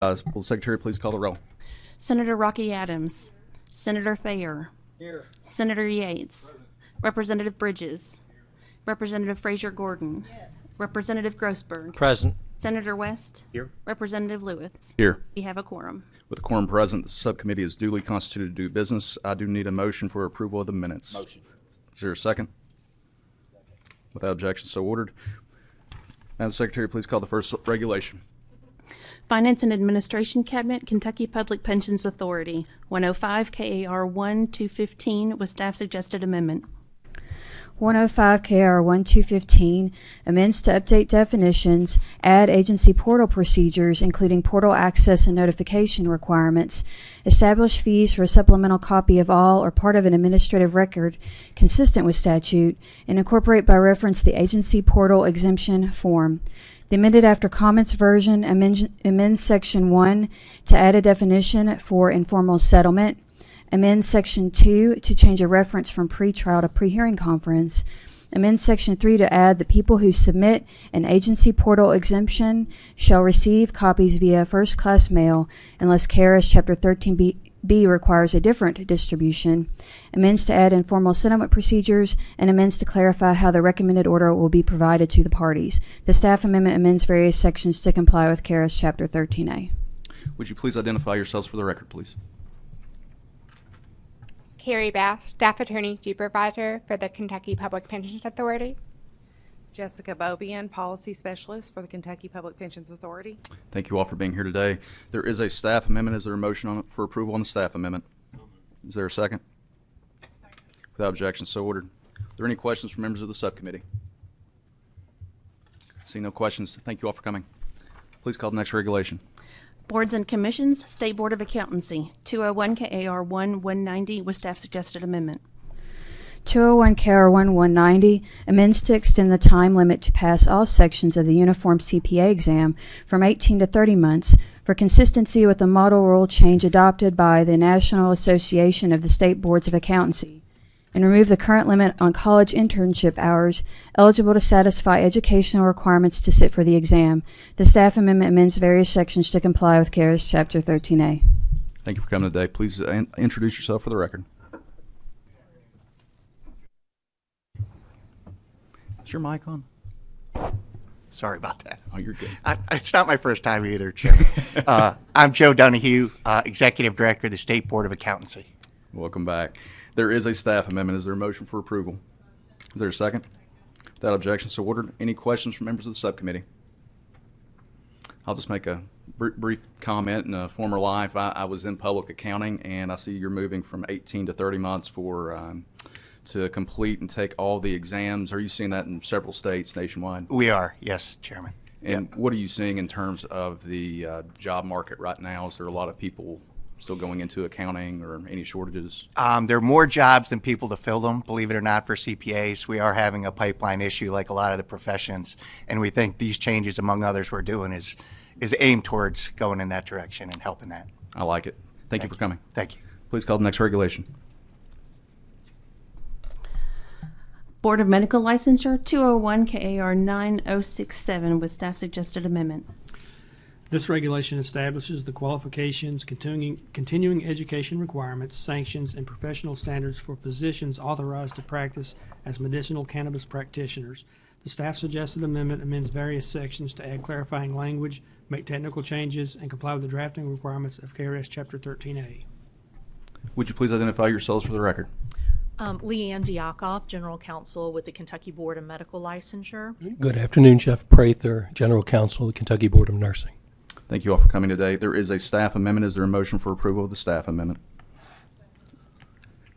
Will the Secretary please call the roll? Senator Rocky Adams. Senator Thayer. Here. Senator Yates. Representative Bridges. Representative Frazier Gordon. Yes. Representative Grossberg. Present. Senator West. Here. Representative Lewis. Here. We have a quorum. With the quorum present, the subcommittee is duly constituted to do business. I do need a motion for approval of the minutes. Motion. Is there a second? Without objection, so ordered. Madam Secretary, please call the first regulation. Finance and Administration Cabinet, Kentucky Public Pensions Authority, 105 KAR 1-215 with staff suggested amendment. 105 KR 1215 amends to update definitions, add agency portal procedures, including portal access and notification requirements, establish fees for a supplemental copy of all or part of an administrative record consistent with statute, and incorporate by reference the agency portal exemption form. The amended after comments version amends Section 1 to add a definition for informal settlement, amends Section 2 to change a reference from pretrial to pre-hearing conference, amends Section 3 to add the people who submit an agency portal exemption shall receive copies via first-class mail unless KRS Chapter 13B requires a different distribution, amends to add informal settlement procedures, and amends to clarify how the recommended order will be provided to the parties. The staff amendment amends various sections to comply with KRS Chapter 13A. Would you please identify yourselves for the record, please? Carrie Bass, Staff Attorney Supervisor for the Kentucky Public Pensions Authority. Jessica Bobian, Policy Specialist for the Kentucky Public Pensions Authority. Thank you all for being here today. There is a staff amendment. Is there a motion for approval on the staff amendment? Is there a second? Without objection, so ordered. Are there any questions from members of the subcommittee? Seeing no questions, thank you all for coming. Please call the next regulation. Boards and Commissions, State Board of Accountancy, 201 KAR 1-190 with staff suggested amendment. 201 KR 1-190 amends to extend the time limit to pass all sections of the Uniform CPA exam from 18 to 30 months for consistency with the model rule change adopted by the National Association of the State Boards of Accountancy, and remove the current limit on college internship hours eligible to satisfy educational requirements to sit for the exam. The staff amendment amends various sections to comply with KRS Chapter 13A. Thank you for coming today. Please introduce yourself for the record. Is your mic on? Sorry about that. Oh, you're good. It's not my first time either, Chairman. I'm Joe Donahue, Executive Director of the State Board of Accountancy. Welcome back. There is a staff amendment. Is there a motion for approval? Is there a second? Without objection, so ordered. Any questions from members of the subcommittee? I'll just make a brief comment. In a former life, I was in public accounting, and I see you're moving from 18 to 30 months to complete and take all the exams. Are you seeing that in several states nationwide? We are, yes, Chairman. And Yep. what are you seeing in terms of the job market right now? Is there a lot of people still going into accounting or any shortages? There are more jobs than people to fill them, believe it or not, for CPAs. We are having a pipeline issue like a lot of the professions, and we think these changes, among others, we're doing is aimed towards going in that direction and helping that. I like it. Thank you for coming. Thank you. Please call the next regulation. Board of Medical Licensure, 201 KAR 9067 with staff suggested amendment. This regulation establishes the qualifications, continuing education requirements, sanctions, and professional standards for physicians authorized to practice as medicinal cannabis practitioners. The staff suggested amendment amends various sections to add clarifying language, make technical changes, and comply with the drafting requirements of KRS Chapter 13A. Would you please identify yourselves for the record? Leanne Diakoff, General Counsel with the Kentucky Board of Medical Licensure. Good afternoon, Jeff Prather, General Counsel of the Kentucky Board of Nursing. Thank you all for coming today. There is a staff amendment. Is there a motion for approval of the staff amendment?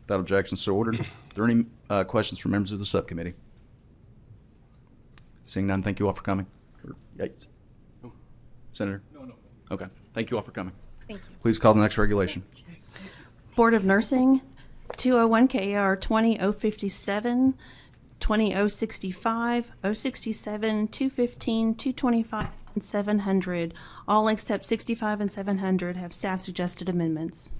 Without objection, so ordered. Are there any questions from members of the subcommittee? Seeing none, thank you all for coming. Yates. Senator? No. Okay. Thank you all for coming. Thank you. Please call the next regulation. Board of Nursing, 201 KAR 20057, 20065, 067, 215, 225, and 700. All except 65 and 700 have staff suggested amendments.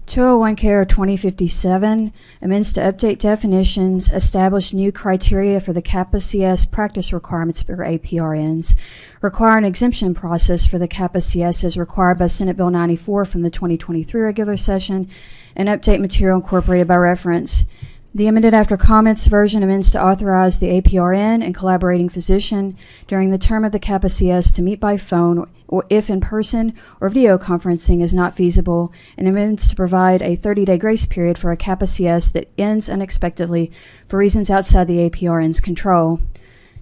201 KR 2057 amends to update definitions, establish new criteria for the Kappa CS practice requirements for APRNs, require an exemption process for the Kappa CS as required by Senate Bill 94 from the 2023 regular session, and update material incorporated by reference. The amended after comments version amends to authorize the APRN and collaborating physician during the term of the Kappa CS to meet by phone or if in person or video conferencing is not feasible, and amends to provide a 30-day grace period for a Kappa CS that ends unexpectedly for reasons outside the APRN's control.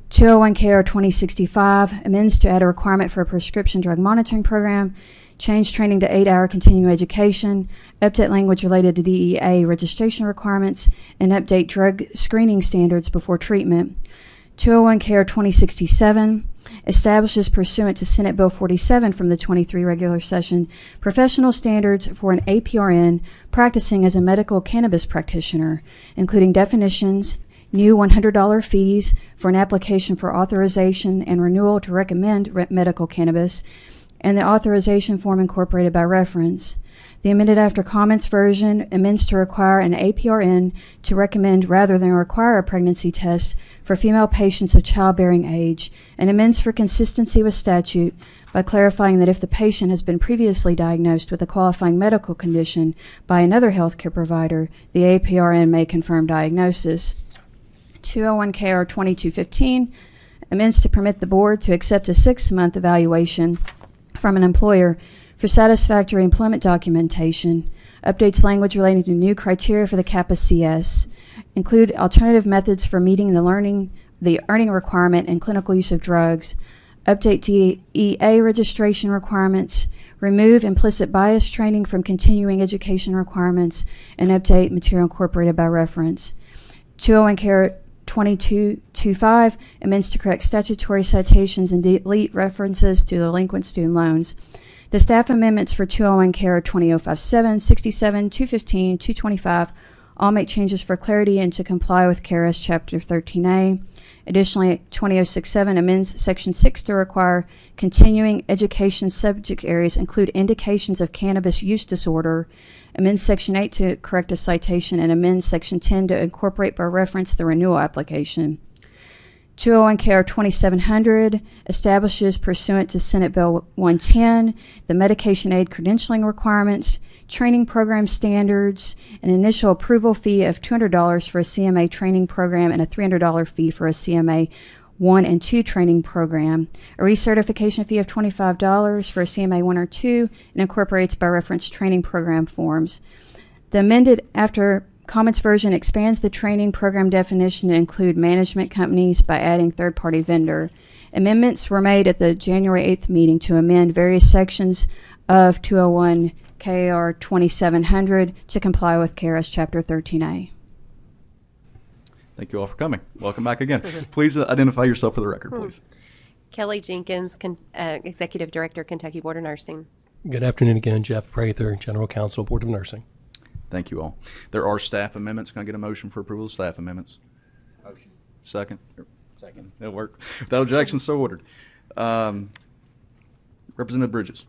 201 KR 2065 amends to add a requirement for a prescription drug monitoring program, change training to 8-hour continuing education, update language related to DEA registration requirements, and update drug screening standards before treatment. 201 KR 2067 establishes pursuant to Senate Bill 47 from the 23 regular session professional standards for an APRN practicing as a medical cannabis practitioner, including definitions, new $100 fees for an application for authorization and renewal to recommend medical cannabis, and the authorization form incorporated by reference. The amended after comments version amends to require an APRN to recommend rather than require a pregnancy test for female patients of childbearing age, and amends for consistency with statute by clarifying that if the patient has been previously diagnosed with a qualifying medical condition by another healthcare provider, the APRN may confirm diagnosis. 201 KR 2215 amends to permit the board to accept a 6-month evaluation from an employer for satisfactory employment documentation, updates language relating to new criteria for the Kappa CS, include alternative methods for meeting the earning requirement and clinical use of drugs, update DEA registration requirements, remove implicit bias training from continuing education requirements, and update material incorporated by reference. 201 KR 2225 amends to correct statutory citations and delete references to delinquent student loans. The staff amendments for 201 KR 20057, 67, 215, 225 all make changes for clarity and to comply with KRS Chapter 13A. Additionally, 20067 amends Section 6 to require continuing education subject areas include indications of cannabis use disorder, amends Section 8 to correct a citation, and amends Section 10 to incorporate by reference the renewal application. 201 KR 2700 establishes pursuant to Senate Bill 110 the medication aid credentialing requirements, training program standards, an initial approval fee of $200 for a CMA training program and a $300 fee for a CMA 1 and 2 training program, a recertification fee of $25 for a CMA 1 or 2, and incorporates by reference training program forms. The amended after comments version expands the training program definition to include management companies by adding third-party vendor. Amendments were made at the January 8th meeting to amend various sections of 201 KR 2700 to comply with KRS Chapter 13A. Thank you all for coming. Welcome back again. Please identify yourself for the record, please. Kelly Jenkins, Executive Director, Kentucky Board of Nursing. Good afternoon again. Jeff Prather, General Counsel, Board of Nursing. Thank you all. There are staff amendments. Can I get a motion for approval of staff amendments? Motion. Second? Second. That'll work. Without objection, so ordered. Representative Bridges.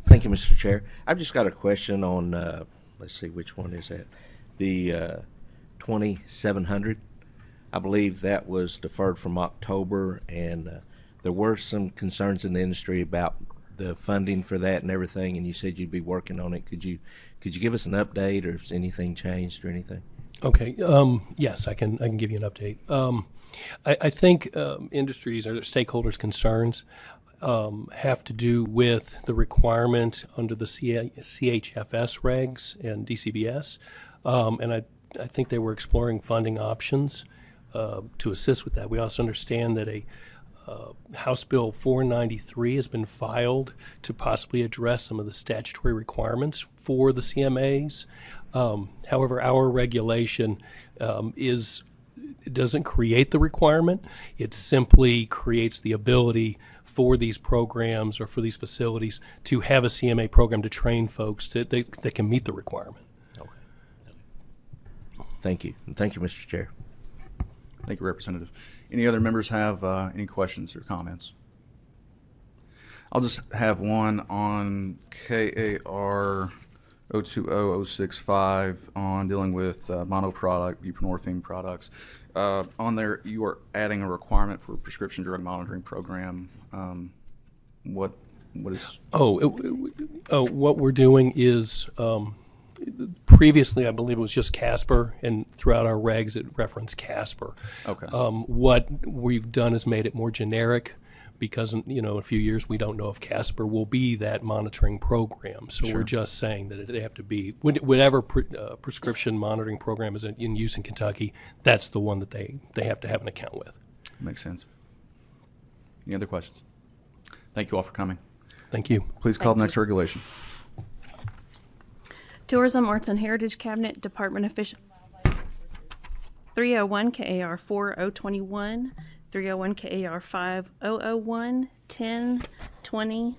Thank you, Mr. Chair. I've just got a question on, let's see, which one is that? The 2700. I believe that was deferred from October, and there were some concerns in the industry about the funding for that and everything, and you said you'd be working on it. Could you give us an update, or has anything changed or anything? Okay. Yes, I can give you an update. I think industries or stakeholders' concerns have to do with the requirement under the CHFS regs and DCBS, and I think they were exploring funding options to assist with that. We also understand that a House Bill 493 has been filed to possibly address some of the statutory requirements for the CMAs. However, our regulation doesn't create the requirement. It simply creates the ability for these programs or for these facilities to have a CMA program to train folks that can meet the requirement. Okay. Thank you. Thank you, Mr. Chair. Thank you, Representative. Any other members have any questions or comments? I'll just have one on KAR 020065 on dealing with monoproduct buprenorphine products. On there, you are adding a requirement for a prescription drug monitoring program. What is? What we're doing is previously, I believe it was just Casper, and throughout our regs it referenced Casper. Okay. What we've done is made it more generic, because in a few years we don't know if Casper will be that monitoring program. So Sure. we're just saying that they have to be whatever prescription monitoring program is in use in Kentucky. That's the one that they have to have an account with. Makes sense. Any other questions? Thank you all for coming. Thank you. Please call the next regulation. Tourism, Arts, and Heritage Cabinet, Department of Fish and Wildlife. 301 KAR 4021, 301 KAR 5001, 10, 20,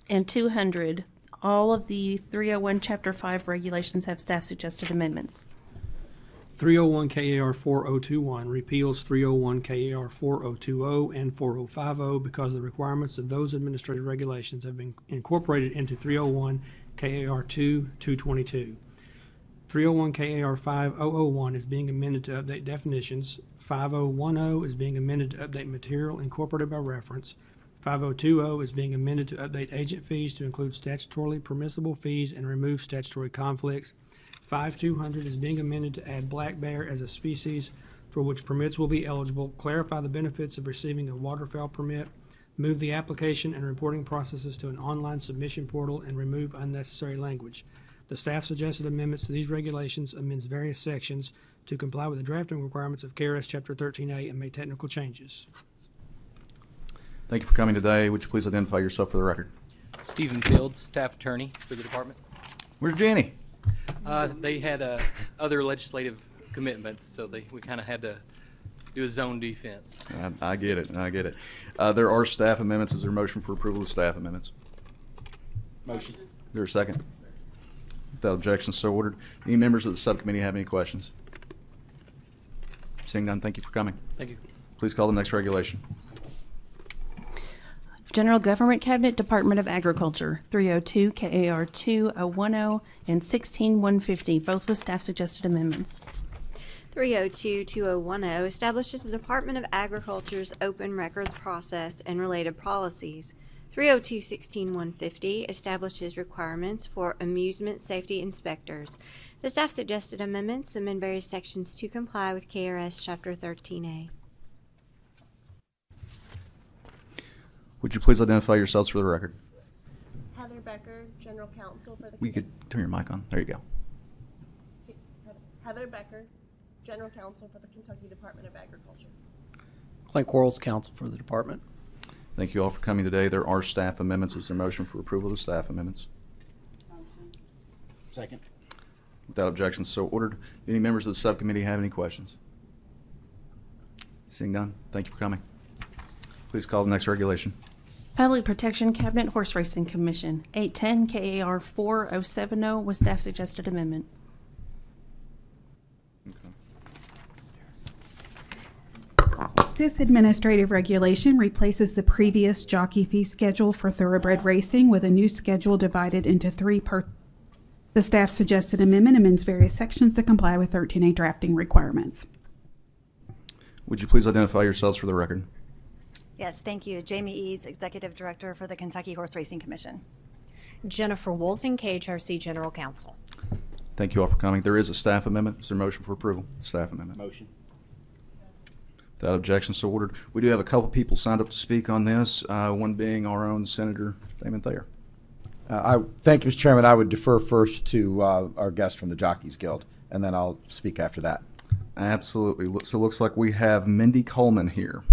and 200. All of the 301 Chapter 5 regulations have staff suggested amendments. 301 KAR 4021 repeals 301 KAR 4020 and 4050 because the requirements of those administrative regulations have been incorporated into 301 KAR 222. 301 KAR 5001 is being amended to update definitions. 5010 is being amended to update material incorporated by reference. 5020 is being amended to update agent fees to include statutorily permissible fees and remove statutory conflicts. 5200 is being amended to add black bear as a species for which permits will be eligible, clarify the benefits of receiving a waterfowl permit, move the application and reporting processes to an online submission portal, and remove unnecessary language. The staff suggested amendments to these regulations amends various sections to comply with the drafting requirements of KRS Chapter 13A and make technical changes. Thank you for coming today. Would you please identify yourself for the record? Stephen Fields, staff attorney for the department. Where's Jenny? They had other legislative commitments, so we kind of had to do a zone defense. I get it. I get it. There are staff amendments. Is there a motion for approval of staff amendments? Motion. Is there a second? Without objection, so ordered. Any members of the subcommittee have any questions? Seeing none, thank you for coming. Thank you. Please call the next regulation. General Government Cabinet, Department of Agriculture, 302 KAR 2010 and 16150, both with staff suggested amendments. 302-2010 establishes the Department of Agriculture's open records process and related policies. 302-16150 establishes requirements for amusement safety inspectors. The staff suggested amendments amend various sections to comply with KRS Chapter 13A. Would you please identify yourselves for the record? Heather Becker, General Counsel for the We could turn your mic on. There you go. Heather Becker, General Counsel for the Kentucky Department of Agriculture. Clint Quarles, counsel for the department. Thank you all for coming today. There are staff amendments. Is there a motion for approval of the staff amendments? Motion. Second. Without objection, so ordered. Any members of the subcommittee have any questions? Seeing none, thank you for coming. Please call the next regulation. Public Protection Cabinet, Horse Racing Commission, 810 KAR 4070 with staff suggested amendment. This administrative regulation replaces the previous jockey fee schedule for thoroughbred racing with a new schedule divided into three parts. The staff suggested amendment amends various sections to comply with 13A drafting requirements. Would you please identify yourselves for the record? Yes, thank you. Jamie Eads, Executive Director for the Kentucky Horse Racing Commission. Jennifer Woolsing, KHRC General Counsel. Thank you all for coming. There is a staff amendment. Is there a motion for approval? Staff amendment. Motion. Without objection, so ordered. We do have a couple people signed up to speak on this, one being our own Senator Damon Thayer. Thank you, Mr. Chairman. I would defer first to our guest from the Jockeys Guild, and then I'll speak after that. Absolutely. So it looks like we have Mindy Coleman here.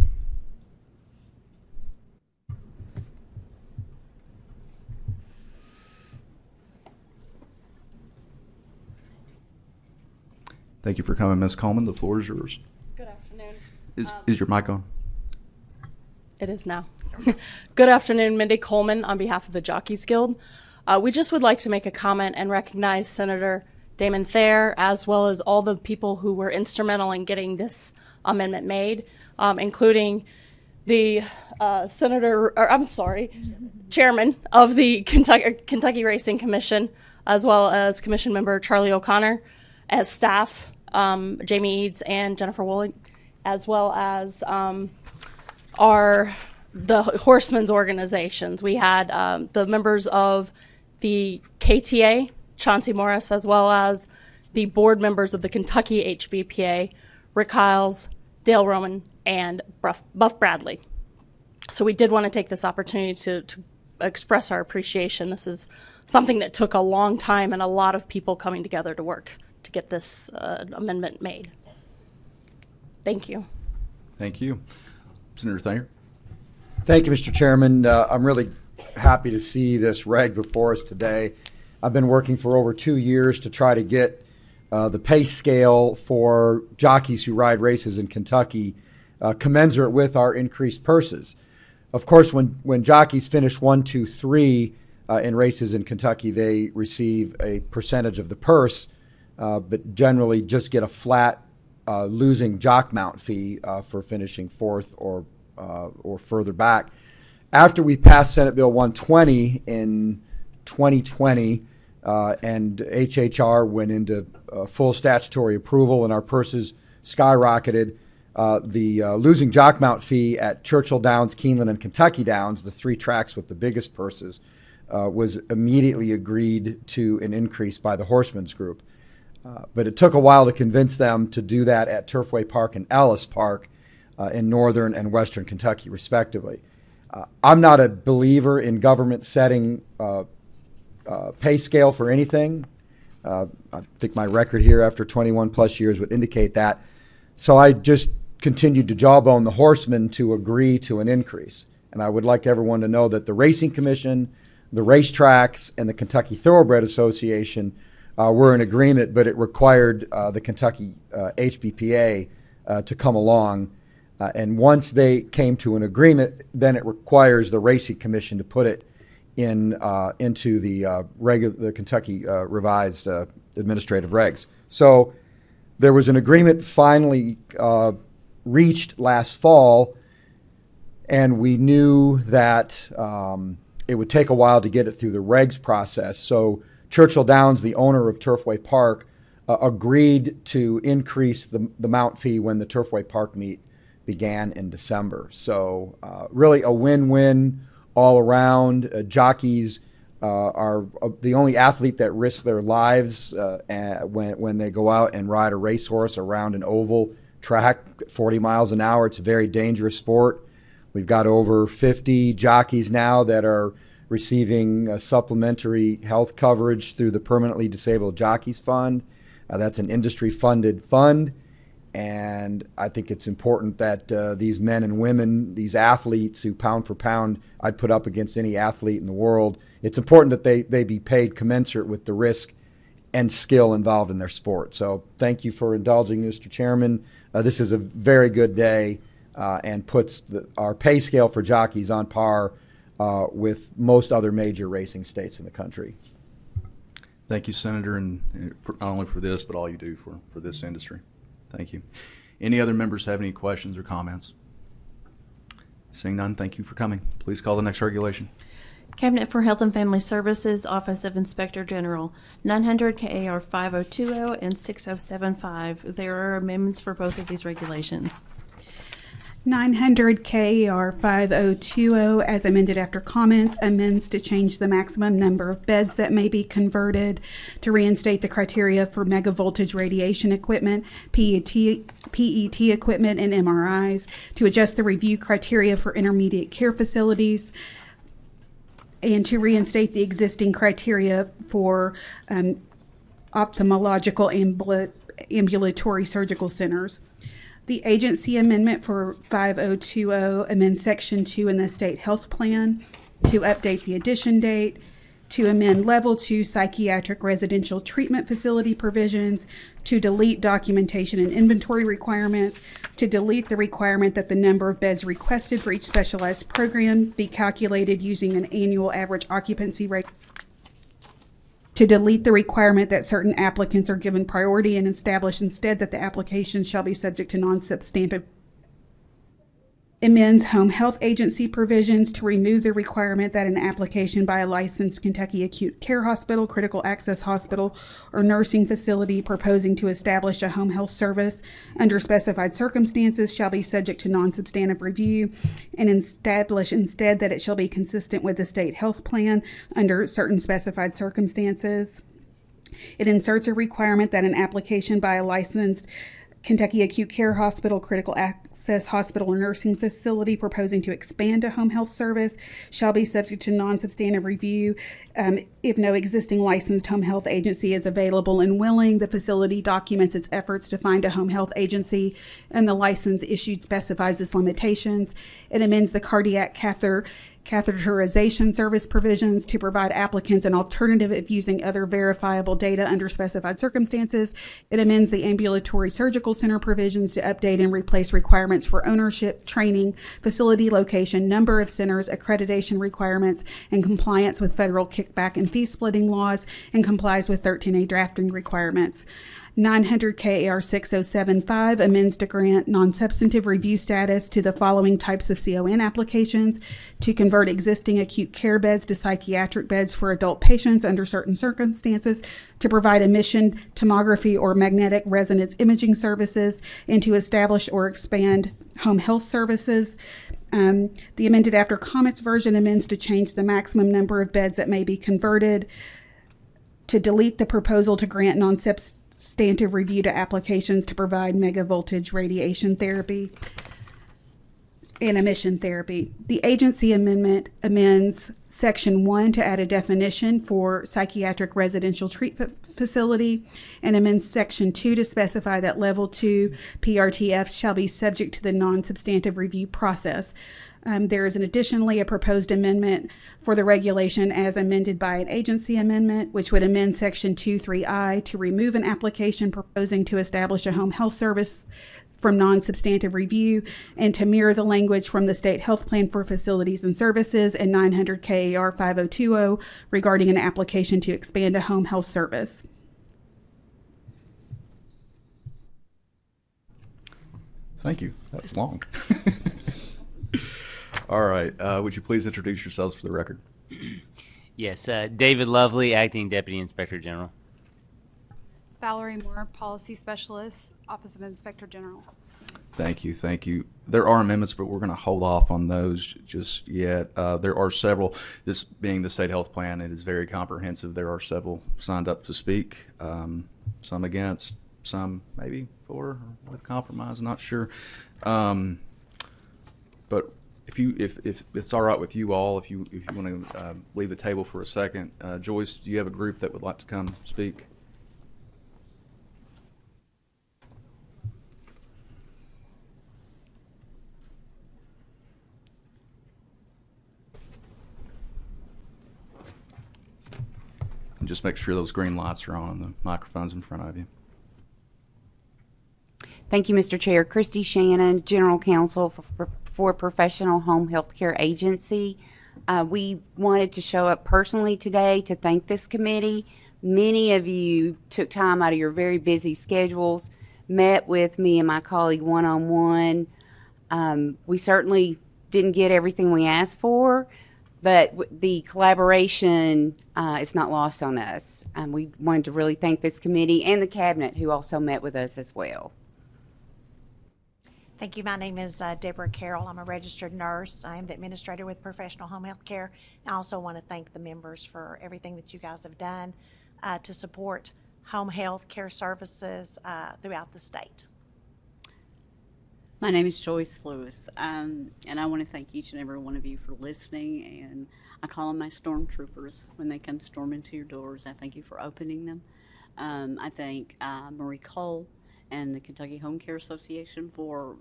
Thank you for coming, Ms. Coleman. The floor is yours. Good afternoon. Is your mic on? It is now. Good afternoon, Mindy Coleman on behalf of the Jockeys Guild. We just would like to make a comment and recognize Senator Damon Thayer, as well as all the people who were instrumental in getting this amendment made, including the chairman of the Kentucky Racing Commission, as well as Commission member Charlie O'Connor, as staff, Jamie Eads and Jennifer Woolley, as well as the Horsemen's organizations. We had the members of the KTA, Chauncey Morris, as well as the board members of the Kentucky HBPA, Rick Hiles, Dale Roman, and Buff Bradley. So we did want to take this opportunity to express our appreciation. This is something that took a long time and a lot of people coming together to work to get this amendment made. Thank you. Thank you. Senator Thayer. Thank you, Mr. Chairman. I'm really happy to see this reg before us today. I've been working for over 2 years to try to get the pay scale for jockeys who ride races in Kentucky commensurate with our increased purses. Of course, when jockeys finish 1, 2, 3 in races in Kentucky, they receive a percentage of the purse, but generally just get a flat losing jock mount fee for finishing fourth or further back. After we passed Senate Bill 120 in 2020 and HHR went into full statutory approval and our purses skyrocketed, the losing jock mount fee at Churchill Downs, Keeneland, and Kentucky Downs, the 3 tracks with the biggest purses, was immediately agreed to an increase by the Horsemen's Group. But it took a while to convince them to do that at Turfway Park and Ellis Park in northern and western Kentucky, respectively. I'm not a believer in government setting pay scale for anything. I think my record here after 21 plus years would indicate that. So I just continued to jawbone the horsemen to agree to an increase. And I would like everyone to know that the Racing Commission, the racetracks, and the Kentucky Thoroughbred Association were in agreement, but it required the Kentucky HBPA to come along. And once they came to an agreement, then it requires the Racing Commission to put it into the Kentucky revised administrative regs. So there was an agreement finally reached last fall, and we knew that it would take a while to get it through the regs process. So Churchill Downs, the owner of Turfway Park, agreed to increase the mount fee when the Turfway Park meet began in December. So really a win-win all around. Jockeys are the only athlete that risks their lives when they go out and ride a racehorse around an oval track 40 miles an hour. It's a very dangerous sport. We've got over 50 jockeys now that are receiving supplementary health coverage through the Permanently Disabled Jockeys Fund. That's an industry-funded fund. And I think it's important that these men and women, these athletes who pound for pound I'd put up against any athlete in the world, it's important that they be paid commensurate with the risk and skill involved in their sport. So thank you for indulging, Mr. Chairman. This is a very good day and puts our pay scale for jockeys on par with most other major racing states in the country. Thank you, Senator, and not only for this, but all you do for this industry. Thank you. Any other members have any questions or comments? Seeing none, thank you for coming. Please call the next regulation. Cabinet for Health and Family Services, Office of Inspector General, 900 KAR 5020 and 6075. There are amendments for both of these regulations. 900 KAR 5020, as amended after comments, amends to change the maximum number of beds that may be converted, to reinstate the criteria for megavoltage radiation equipment, PET equipment, and MRIs, to adjust the review criteria for intermediate care facilities, and to reinstate the existing criteria for ophthalmological ambulatory surgical centers. The agency amendment for 5020 amends Section 2 in the state health plan to update the addition date, to amend Level 2 psychiatric residential treatment facility provisions, to delete documentation and inventory requirements, to delete the requirement that the number of beds requested for each specialized program be calculated using an annual average occupancy rate, to delete the requirement that certain applicants are given priority, and establish instead that the application shall be subject to non-substantive amends home health agency provisions to remove the requirement that an application by a licensed Kentucky acute care hospital, critical access hospital, or nursing facility proposing to establish a home health service under specified circumstances shall be subject to non-substantive review, and establish instead that it shall be consistent with the state health plan under certain specified circumstances. It inserts a requirement that an application by a licensed Kentucky acute care hospital, critical access hospital, or nursing facility proposing to expand a home health service shall be subject to non-substantive review if no existing licensed home health agency is available and willing. The facility documents its efforts to find a home health agency, and the license issued specifies its limitations. It amends the cardiac catheterization service provisions to provide applicants an alternative of using other verifiable data under specified circumstances. It amends the ambulatory surgical center provisions to update and replace requirements for ownership, training, facility location, number of centers, accreditation requirements, and compliance with federal kickback and fee splitting laws, and complies with 13A drafting requirements. 900 KAR 6075 amends to grant non-substantive review status to the following types of CON applications: to convert existing acute care beds to psychiatric beds for adult patients under certain circumstances, to provide emission tomography or magnetic resonance imaging services, and to establish or expand home health services. The amended after comments version amends to change the maximum number of beds that may be converted, to delete the proposal to grant non-substantive review to applications to provide megavoltage radiation therapy and emission therapy. The agency amendment amends Section 1 to add a definition for psychiatric residential treatment facility, and amends Section 2 to specify that Level 2 PRTFs shall be subject to the non-substantive review process. There is additionally a proposed amendment for the regulation as amended by an agency amendment, which would amend Section 2.3i to remove an application proposing to establish a home health service from non-substantive review, and to mirror the language from the State Health Plan for Facilities and Services and 900 KAR 5020 regarding an application to expand a home health service. Thank you. That was long. All right. Would you please introduce yourselves for the record? Yes. David Lovely, Acting Deputy Inspector General. Valerie Moore, Policy Specialist, Office of Inspector General. Thank you. Thank you. There are amendments, but we're going to hold off on those just yet. There are several. This being the state health plan, it is very comprehensive. There are several signed up to speak, some against, some maybe for, or with compromise, not sure. But if it's all right with you all, if you want to leave the table for a second, Joyce, do you have a group that would like to come speak? And just make sure those green lights are on and the microphone's in front of you. Thank you, Mr. Chair. Christy Shannon, General Counsel for Professional Home Healthcare Agency. We wanted to show up personally today to thank this committee. Many of you took time out of your very busy schedules, met with me and my colleague one-on-one. We certainly didn't get everything we asked for, but the collaboration is not lost on us. We wanted to really thank this committee and the cabinet, who also met with us as well. Thank you. My name is Deborah Carroll. I'm a registered nurse. I am the administrator with Professional Home Health Care. I also want to thank the members for everything that you guys have done to support home health care services throughout the state. My name is Joyce Lewis, and I want to thank each and every one of you for listening, and I call them my stormtroopers when they come storm into your doors. I thank you for opening them. I thank Marie Cole and the Kentucky Home Care Association for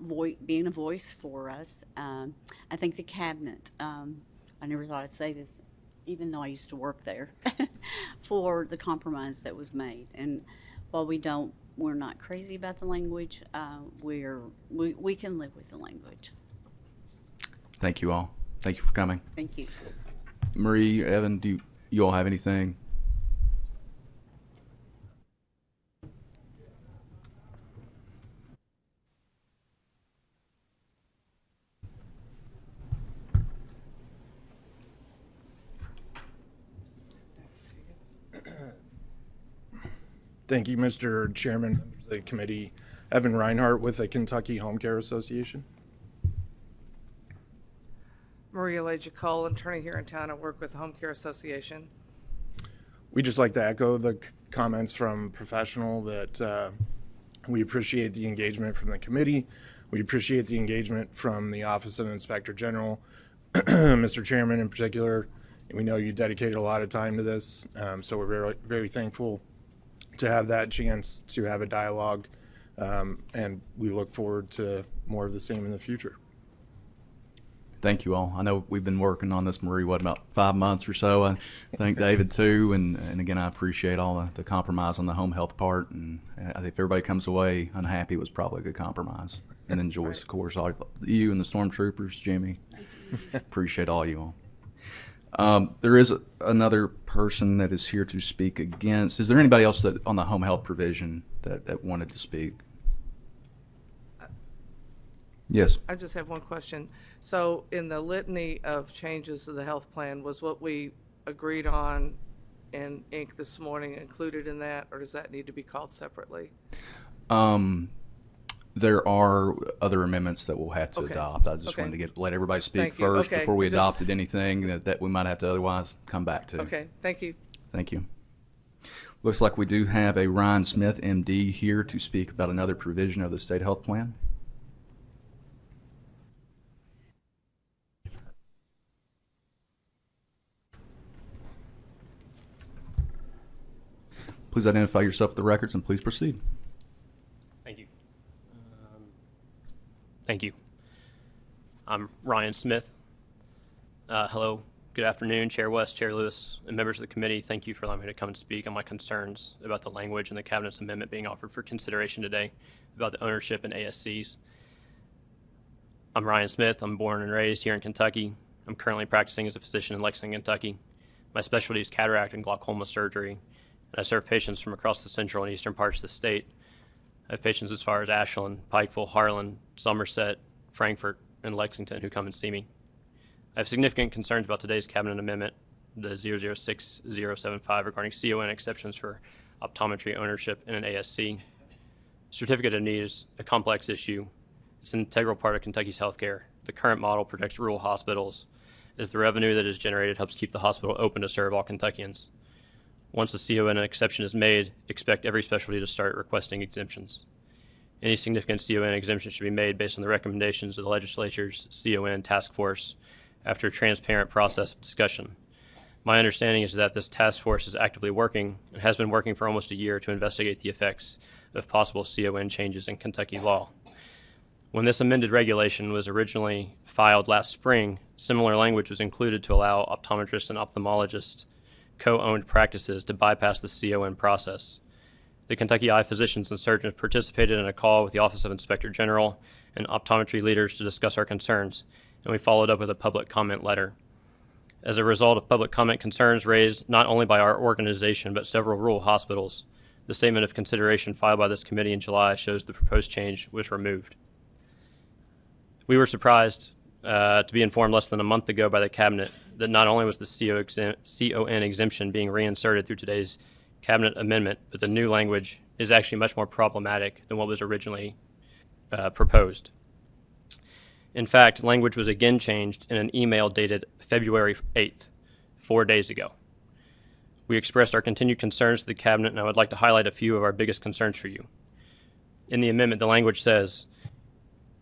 being a voice for us. I thank the cabinet. I never thought I'd say this, even though I used to work there, for the compromise that was made. And while we're not crazy about the language, we can live with the language. Thank you all. Thank you for coming. Thank you. Marie, Evan, do you all have anything? Thank you, Mr. Chairman, members of the committee. Evan Reinhardt with the Kentucky Home Care Association. Maria Leja Cole, attorney here in town. I work with the Home Care Association. We just like to echo the comments from professional that we appreciate the engagement from the committee. We appreciate the engagement from the Office of Inspector General, Mr. Chairman in particular. We know you dedicated a lot of time to this, so we're very, very thankful to have that chance to have a dialogue, and we look forward to more of the same in the future. Thank you all. I know we've been working on this, Marie, about 5 months or so. I thank David too, and again, I appreciate all the compromise on the home health part, and I think if everybody comes away unhappy, it was probably a good compromise. And then Joyce, of course, all you and the stormtroopers, Jimmy, appreciate all you all. There is another person that is here to speak against. Is there anybody else that on the home health provision that wanted to speak? Yes. I just have one question. So in the litany of changes to the health plan, was what we agreed on in ink this morning included in that, or does that need to be called separately? There are other amendments that we'll have to adopt. I just wanted to let everybody speak first before we adopted anything that we might have to otherwise come back to. Okay, thank you. Thank you. Looks like we do have a Ryan Smith, MD, here to speak about another provision of the state health plan. Please identify yourself for the records and please proceed. Thank you. Thank you. I'm Ryan Smith. Hello, good afternoon, Chair West, Chair Lewis, and members of the committee. Thank you for allowing me to come and speak on my concerns about the language in the Cabinet's amendment being offered for consideration today about the ownership in ASCs. I'm Ryan Smith. I'm born and raised here in Kentucky. I'm currently practicing as a physician in Lexington, Kentucky. My specialty is cataract and glaucoma surgery, and I serve patients from across the central and eastern parts of the state. I have patients as far as Ashland, Pikeville, Harlan, Somerset, Frankfort, and Lexington who come and see me. I have significant concerns about today's Cabinet Amendment, the 006075, regarding CON exceptions for optometry ownership in an ASC. Certificate of need is a complex issue. It's an integral part of Kentucky's healthcare. The current model protects rural hospitals, as the revenue that is generated helps keep the hospital open to serve all Kentuckians. Once a CON exception is made, expect every specialty to start requesting exemptions. Any significant CON exemption should be made based on the recommendations of the legislature's CON task force after a transparent process of discussion. My understanding is that this task force is actively working and has been working for almost a year to investigate the effects of possible CON changes in Kentucky law. When this amended regulation was originally filed last spring, similar language was included to allow optometrists and ophthalmologists co-owned practices to bypass the CON process. The Kentucky Eye physicians and surgeons participated in a call with the Office of Inspector General and optometry leaders to discuss our concerns, and we followed up with a public comment letter. As a result of public comment concerns raised not only by our organization but several rural hospitals, the statement of consideration filed by this committee in July shows the proposed change was removed. We were surprised to be informed less than a month ago by the Cabinet that not only was the CON exemption being reinserted through today's Cabinet amendment, but the new language is actually much more problematic than what was originally proposed. In fact, language was again changed in an email dated February 8th, 4 days ago. We expressed our continued concerns to the Cabinet, and I would like to highlight a few of our biggest concerns for you. In the amendment, the language says,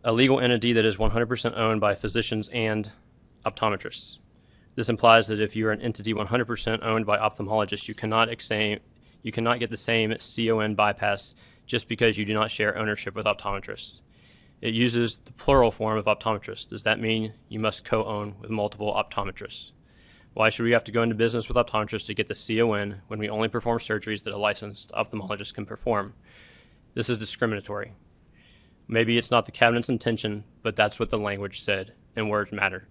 a legal entity that is 100% owned by physicians and optometrists. This implies that if you are an entity 100% owned by ophthalmologists, you cannot get the same CON bypass just because you do not share ownership with optometrists. It uses the plural form of optometrists. Does that mean you must co-own with multiple optometrists? Why should we have to go into business with optometrists to get the CON when we only perform surgeries that a licensed ophthalmologist can perform? This is discriminatory. Maybe it's not the Cabinet's intention, but that's what the language said, and words matter.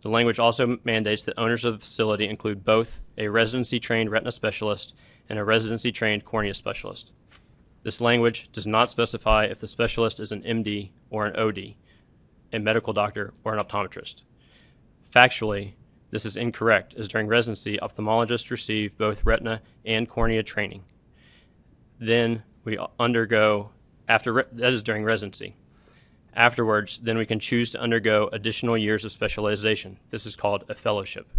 The language also mandates that owners of the facility include both a residency-trained retina specialist and a residency-trained cornea specialist. This language does not specify if the specialist is an MD or an OD, a medical doctor or an optometrist. Factually, this is incorrect, as during residency, ophthalmologists receive both retina and cornea training. Then we undergo, that is during residency. Afterwards, then we can choose to undergo additional years of specialization. This is called a fellowship.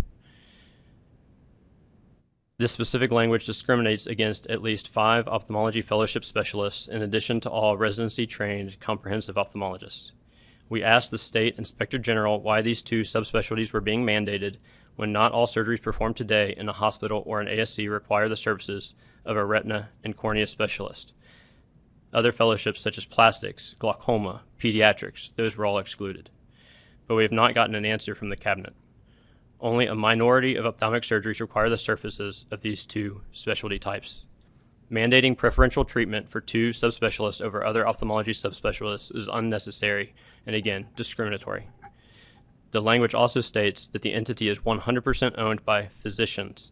This specific language discriminates against at least 5 ophthalmology fellowship specialists in addition to all residency-trained comprehensive ophthalmologists. We asked the State Inspector General why these 2 subspecialties were being mandated when not all surgeries performed today in a hospital or an ASC require the services of a retina and cornea specialist. Other fellowships such as plastics, glaucoma, pediatrics, those were all excluded. But we have not gotten an answer from the Cabinet. Only a minority of ophthalmic surgeries require the services of these 2 specialty types. Mandating preferential treatment for 2 subspecialists over other ophthalmology subspecialists is unnecessary and, again, discriminatory. The language also states that the entity is 100% owned by physicians.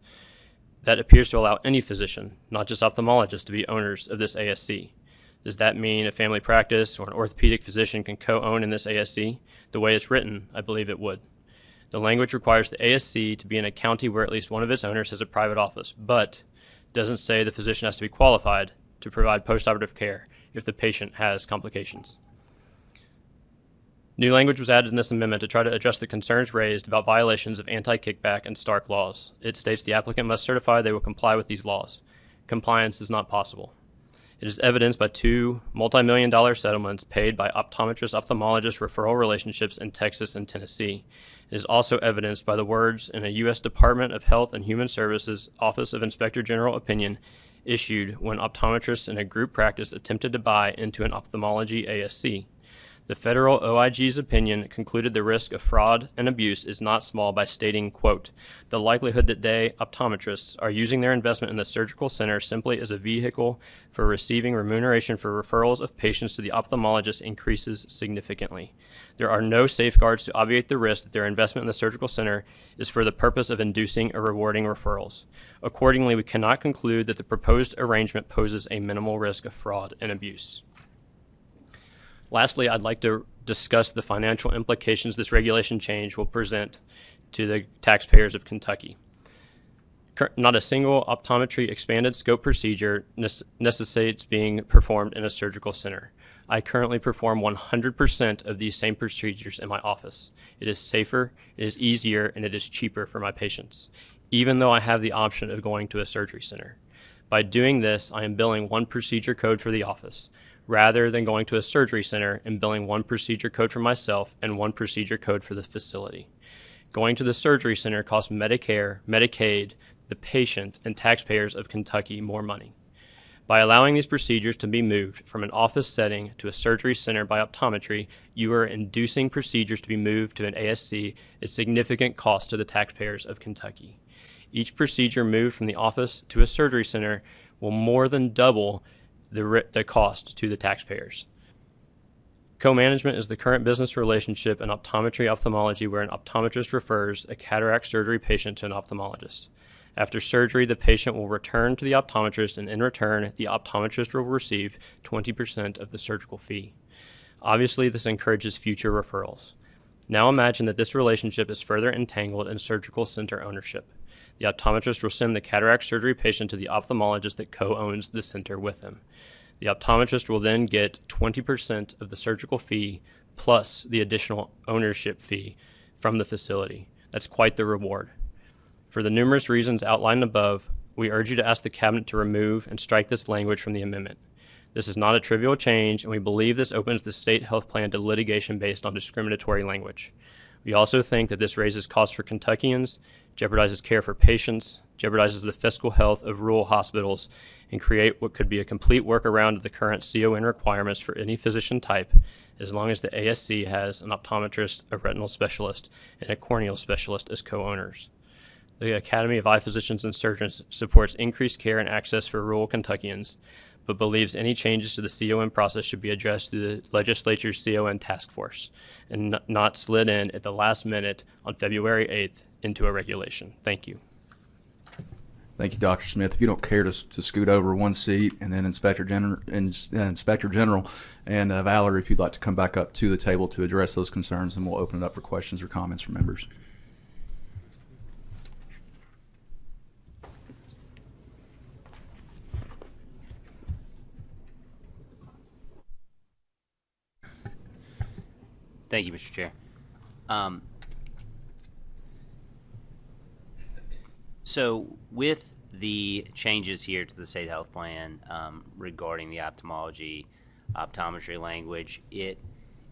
That appears to allow any physician, not just ophthalmologists, to be owners of this ASC. Does that mean a family practice or an orthopedic physician can co-own in this ASC? The way it's written, I believe it would. The language requires the ASC to be in a county where at least one of its owners has a private office, but doesn't say the physician has to be qualified to provide postoperative care if the patient has complications. New language was added in this amendment to try to address the concerns raised about violations of anti-kickback and Stark laws. It states the applicant must certify they will comply with these laws. Compliance is not possible. It is evidenced by 2 multi-million-dollar settlements paid by optometrist-ophthalmologist referral relationships in Texas and Tennessee. It is also evidenced by the words in a U.S. Department of Health and Human Services Office of Inspector General opinion issued when optometrists in a group practice attempted to buy into an ophthalmology ASC. The federal OIG's opinion concluded the risk of fraud and abuse is not small by stating, quote, the likelihood that they, optometrists, are using their investment in the surgical center simply as a vehicle for receiving remuneration for referrals of patients to the ophthalmologist increases significantly. There are no safeguards to obviate the risk that their investment in the surgical center is for the purpose of inducing or rewarding referrals. Accordingly, we cannot conclude that the proposed arrangement poses a minimal risk of fraud and abuse. Lastly, I'd like to discuss the financial implications this regulation change will present to the taxpayers of Kentucky. Not a single optometry expanded scope procedure necessitates being performed in a surgical center. I currently perform 100% of these same procedures in my office. It is safer, it is easier, and it is cheaper for my patients, even though I have the option of going to a surgery center. By doing this, I am billing 1 procedure code for the office, rather than going to a surgery center and billing 1 procedure code for myself and 1 procedure code for the facility. Going to the surgery center costs Medicare, Medicaid, the patient, and taxpayers of Kentucky more money. By allowing these procedures to be moved from an office setting to a surgery center by optometry, you are inducing procedures to be moved to an ASC at significant cost to the taxpayers of Kentucky. Each procedure moved from the office to a surgery center will more than double the cost to the taxpayers. Co-management is the current business relationship in optometry ophthalmology where an optometrist refers a cataract surgery patient to an ophthalmologist. After surgery, the patient will return to the optometrist, and in return, the optometrist will receive 20% of the surgical fee. Obviously, this encourages future referrals. Now imagine that this relationship is further entangled in surgical center ownership. The optometrist will send the cataract surgery patient to the ophthalmologist that co-owns the center with him. The optometrist will then get 20% of the surgical fee plus the additional ownership fee from the facility. That's quite the reward. For the numerous reasons outlined above, we urge you to ask the Cabinet to remove and strike this language from the amendment. This is not a trivial change, and we believe this opens the state health plan to litigation based on discriminatory language. We also think that this raises costs for Kentuckians, jeopardizes care for patients, jeopardizes the fiscal health of rural hospitals, and create what could be a complete workaround of the current CON requirements for any physician type, as long as the ASC has an optometrist, a retinal specialist, and a corneal specialist as co-owners. The Academy of Eye Physicians and Surgeons supports increased care and access for rural Kentuckians, but believes any changes to the CON process should be addressed through the legislature's CON task force and not slid in at the last minute on February 8th into a regulation. Thank you. Thank you, Dr. Smith. If you don't care to scoot over 1 seat, and then Inspector General and Valerie, if you'd like to come back up to the table to address those concerns, and we'll open it up for questions or comments from members. Thank you, Mr. Chair. So with the changes here to the state health plan regarding the optometry language, it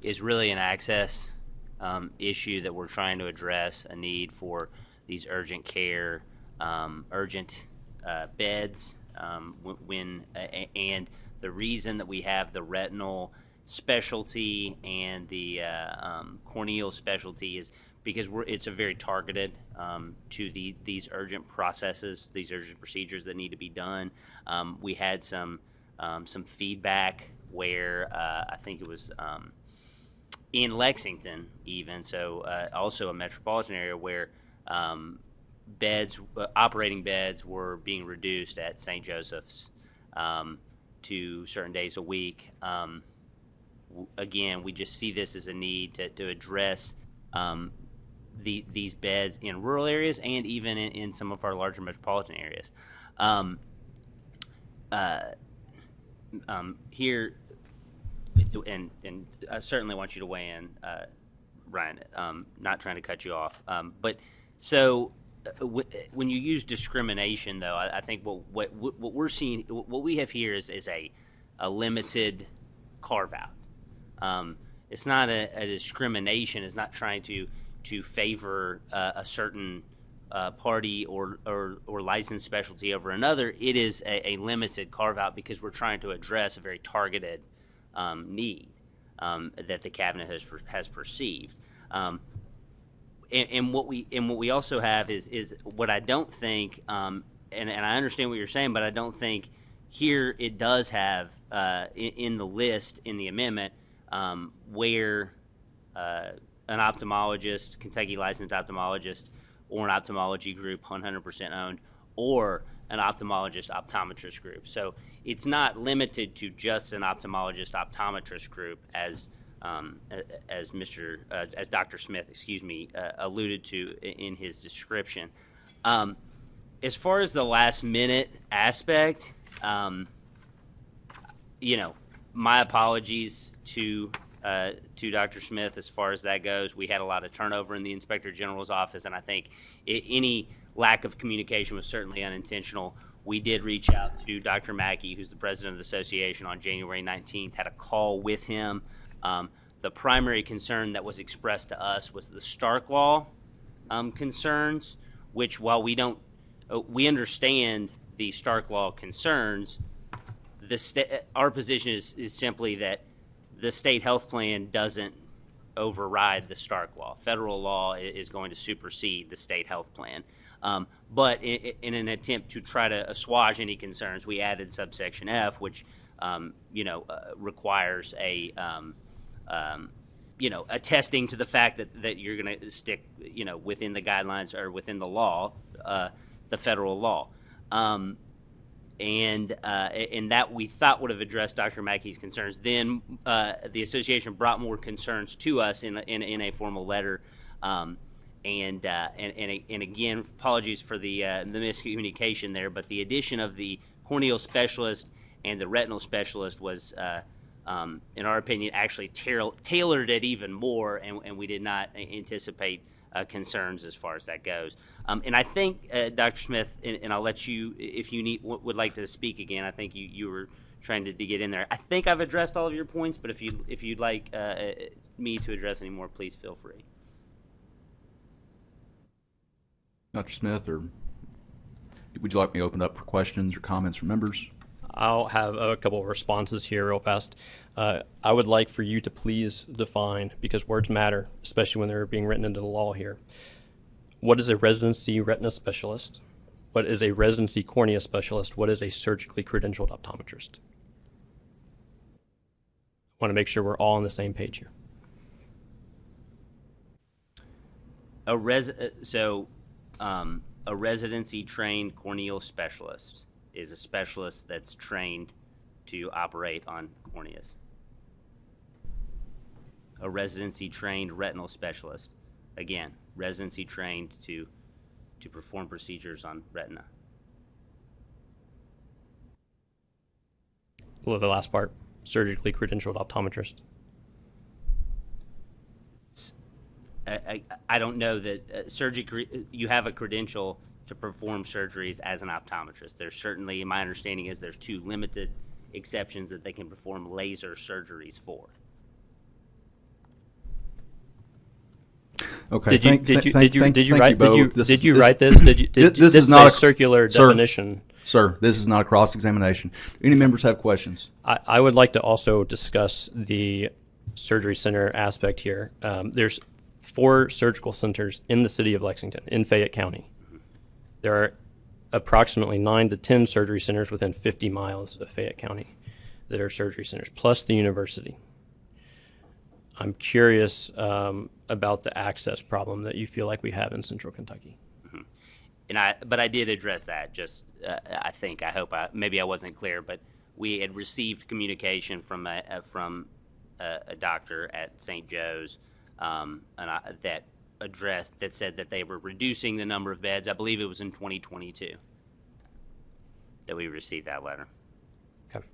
is really an access issue that we're trying to address, a need for these urgent care, urgent beds and the reason that we have the retinal specialty and the corneal specialty is because it's a very targeted to these urgent processes, these urgent procedures that need to be done. We had some feedback where I think it was in Lexington even, so also a metropolitan area where operating beds were being reduced at St. Joseph's to certain days a week. Again, we just see this as a need to address these beds in rural areas and even in some of our larger metropolitan areas. Here, and I certainly want you to weigh in, Ryan, not trying to cut you off. But so when you use discrimination, though, I think what we're seeing, what we have here is a limited carve out. It's not a discrimination. It's not trying to favor a certain party or licensed specialty over another. It is a limited carve out because we're trying to address a very targeted need that the cabinet has perceived. And what we also have is what I don't think, and I understand what you're saying, but I don't think here it does have in the list in the amendment where an ophthalmologist, Kentucky licensed ophthalmologist, or an ophthalmology group 100% owned, or an ophthalmologist-optometrist group. So it's not limited to just an ophthalmologist-optometrist group as Dr. Smith, alluded to in his description. As far as the last minute aspect, my apologies to Dr. Smith as far as that goes. We had a lot of turnover in the Inspector General's office, and I think any lack of communication was certainly unintentional. We did reach out to Dr. Mackey, who's the president of the association, on January 19th, had a call with him. The primary concern that was expressed to us was the Stark Law concerns, which while we understand the Stark Law concerns, our position is simply that the state health plan doesn't override the Stark Law. Federal law is going to supersede the state health plan. But in an attempt to try to assuage any concerns, we added subsection F, which requires attesting to the fact that you're going to stick within the guidelines or within the law, the federal law. And that we thought would have addressed Dr. Mackey's concerns. Then the association brought more concerns to us in a formal letter. And again, apologies for the miscommunication there, but the addition of the corneal specialist and the retinal specialist was, in our opinion, actually tailored it even more, and we did not anticipate concerns as far as that goes. And I think, Dr. Smith, and I'll let you, if you would like to speak again, I think you were trying to get in there. I think I've addressed all of your points, but if you'd like me to address any more, please feel free. Dr. Smith, or would you like me to open up for questions or comments from members? I'll have a couple of responses here real fast. I would like for you to please define, because words matter, especially when they're being written into the law here. What is a residency retina specialist? What is a residency cornea specialist? What is a surgically credentialed optometrist? I want to make sure we're all on the same page here. A residency trained corneal specialist is a specialist that's trained to operate on corneas. A residency trained retinal specialist, again, residency trained to perform procedures on retina. Well, the last part, surgically credentialed optometrist. I don't know that you have a credential to perform surgeries as an optometrist. There's certainly, my understanding is there's 2 limited exceptions that they can perform laser surgeries for. Okay. Did you write this? This This is not a circular definition. Sir, this is not a cross-examination. Any members have questions? I would like to also discuss the surgery center aspect here. There's 4 surgical centers in the city of Lexington, in Fayette County. There are approximately 9 to 10 surgery centers within 50 miles of Fayette County that are surgery centers, plus the university. I'm curious about the access problem that you feel like we have in Central Kentucky. But I did address that. Just I hope maybe I wasn't clear, but we had received communication from a doctor at St. Joe's that said that they were reducing the number of beds. I believe it was in 2022 that we received that letter. Okay.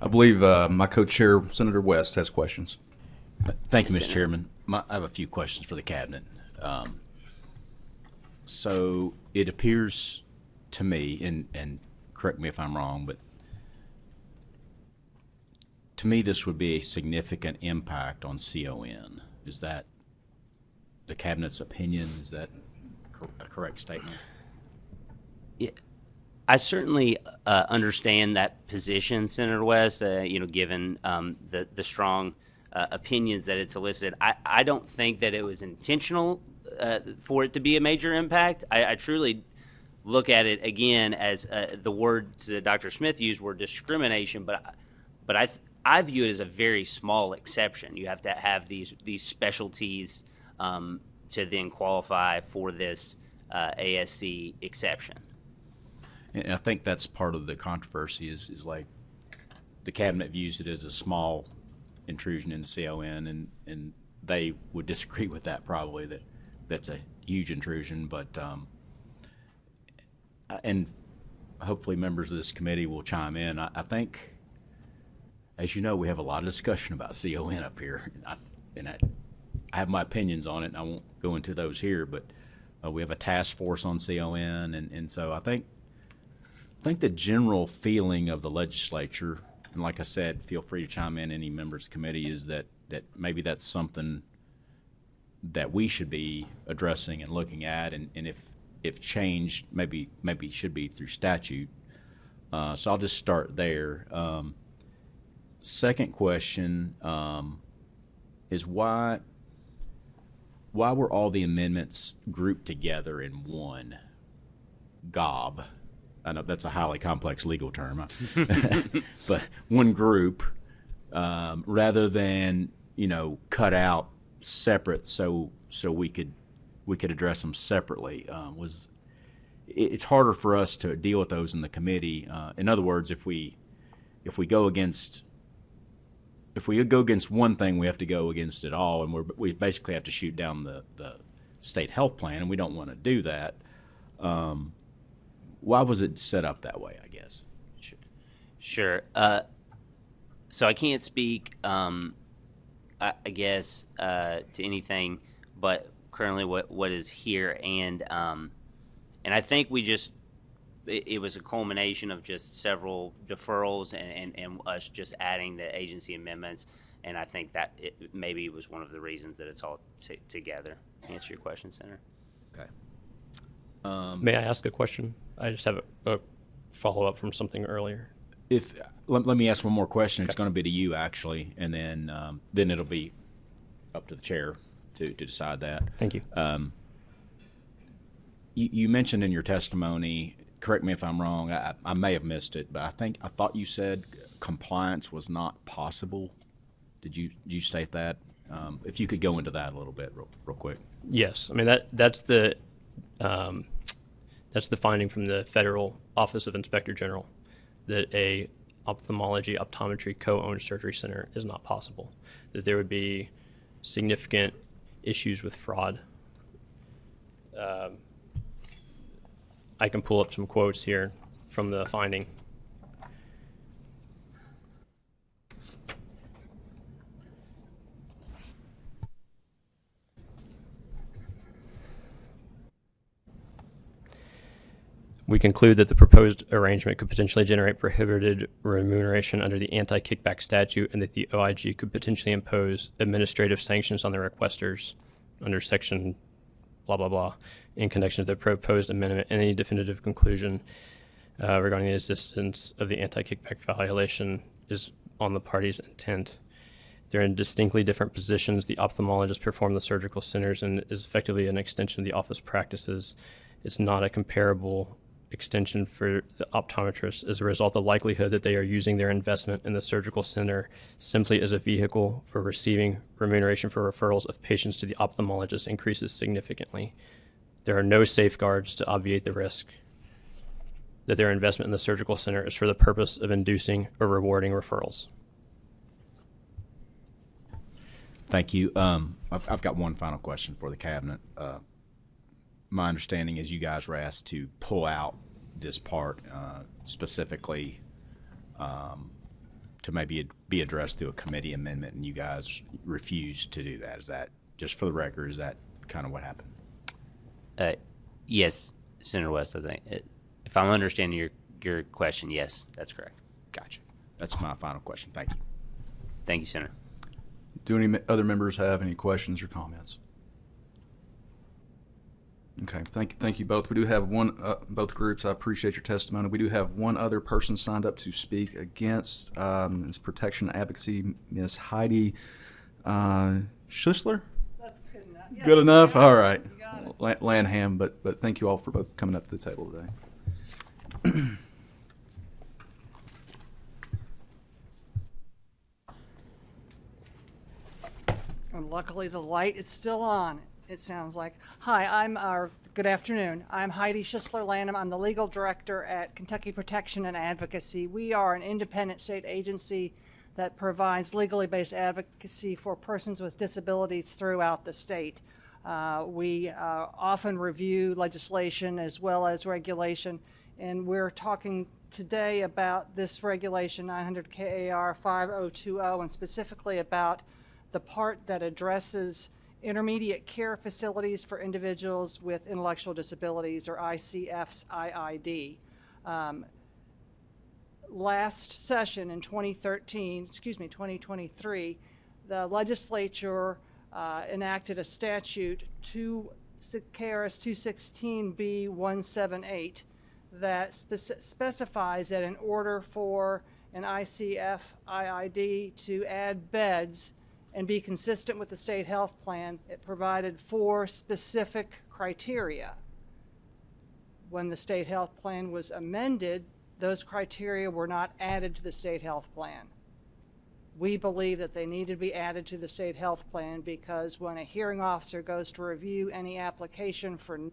I believe my co-chair, Senator West, has questions. Thank you, Mr. Chairman. I have a few questions for the cabinet. So it appears to me, and correct me if I'm wrong, but to me this would be a significant impact on CON. Is that the cabinet's opinion? Is that a correct statement? Yeah, I certainly understand that position, Senator West. Given the strong opinions that it's elicited, I don't think that it was intentional for it to be a major impact. I truly look at it again as the words that Dr. Smith used were discrimination, but I view it as a very small exception. You have to have these specialties to then qualify for this ASC exception. And I think that's part of the controversy is like the cabinet views it as a small intrusion into CON, and they would disagree with that probably, that's a huge intrusion. But and hopefully members of this committee will chime in. I think, as you know, we have a lot of discussion about CON up here, and I have my opinions on it, and I won't go into those here, but we have a task force on CON, and so I think the general feeling of the legislature, and like I said, feel free to chime in, any members of the committee, is that maybe that's something that we should be addressing and looking at, and if changed, maybe should be through statute. So I'll just start there. Second question is why were all the amendments grouped together in one gob? I know that's a highly complex legal term, but one group rather than cut out separate so we could address them separately. It's harder for us to deal with those in the committee. In other words, if we go against one thing, we have to go against it all, and we basically have to shoot down the state health plan, and we don't want to do that. Why was it set up that way, I guess? Sure. So I can't speak, I guess, to anything but currently what is here, and I think it was a culmination of just several deferrals and us just adding the agency amendments, and I think that it maybe was one of the reasons that it's all together. To answer your question, Senator. Okay. May I ask a question? I just have a follow-up from something earlier. Let me ask one more question. Okay. It's going to be to you, actually, and then it'll be up to the chair to decide that. Thank you. You mentioned in your testimony, correct me if I'm wrong, I may have missed it, but I thought you said compliance was not possible. Did you state that? If you could go into that a little bit real quick. Yes. I mean, that's the finding from the Federal Office of Inspector General, that a optometry co-owned surgery center is not possible, that there would be significant issues with fraud. I can pull up some quotes here from the finding. We conclude that the proposed arrangement could potentially generate prohibited remuneration under the anti-kickback statute, and that the OIG could potentially impose administrative sanctions on the requesters under section blah, blah, blah, in connection with the proposed amendment. Any definitive conclusion regarding the existence of the anti-kickback violation is on the party's intent. They're in distinctly different positions. The ophthalmologist performed the surgical centers and is effectively an extension of the office practices. It's not a comparable extension for the optometrist. As a result, the likelihood that they are using their investment in the surgical center simply as a vehicle for receiving remuneration for referrals of patients to the ophthalmologist increases significantly. There are no safeguards to obviate the risk that their investment in the surgical center is for the purpose of inducing or rewarding referrals. Thank you. I've got one final question for the cabinet. My understanding is you guys were asked to pull out this part specifically to maybe be addressed through a committee amendment, and you guys refused to do that. Is that, just for the record, is that kind of what happened? Yes, Senator West, I think. If I'm understanding your question, yes, that's correct. Gotcha. That's my final question. Thank you. Thank you, Senator. Do any other members have any questions or comments? Okay, thank you both. We do have one, both groups, I appreciate your testimony. We do have one other person signed up to speak against this protection advocacy, Ms. Heidi Schussler? That's good enough. Yes, good enough? All right. Lanham, but thank you all for both coming up to the table today. And luckily the light is still on, it sounds like. Hi, good afternoon. I'm Heidi Schussler-Lanham. I'm the legal director at Kentucky Protection and Advocacy. We are an independent state agency that provides legally based advocacy for persons with disabilities throughout the state. We often review legislation as well as regulation, and we're talking today about this regulation 900 KAR 5020, and specifically about the part that addresses intermediate care facilities for individuals with intellectual disabilities, or ICF's IID. Last session in 2023, the legislature enacted a statute, KRS 216B178, that specifies that in order for an ICF IID to add beds and be consistent with the state health plan, it provided 4 specific criteria. When the state health plan was amended, those criteria were not added to the state health plan. We believe that they need to be added to the state health plan because when a hearing officer goes to review any application for new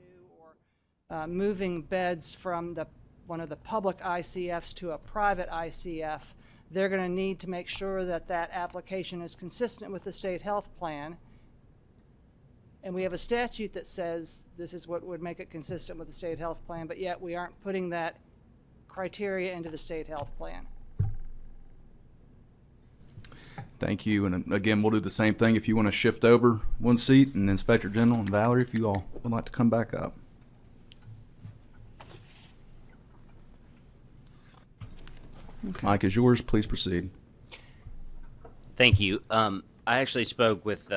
or moving beds from one of the public ICFs to a private ICF, they're going to need to make sure that that application is consistent with the state health plan. And we have a statute that says this is what would make it consistent with the state health plan, but yet we aren't putting that criteria into the state health plan. Thank you. And again, we'll do the same thing. If you want to shift over one seat, and Inspector General and Valerie, if you all would like to come back up. Okay. Mike is yours. Please proceed. Thank you. I actually spoke with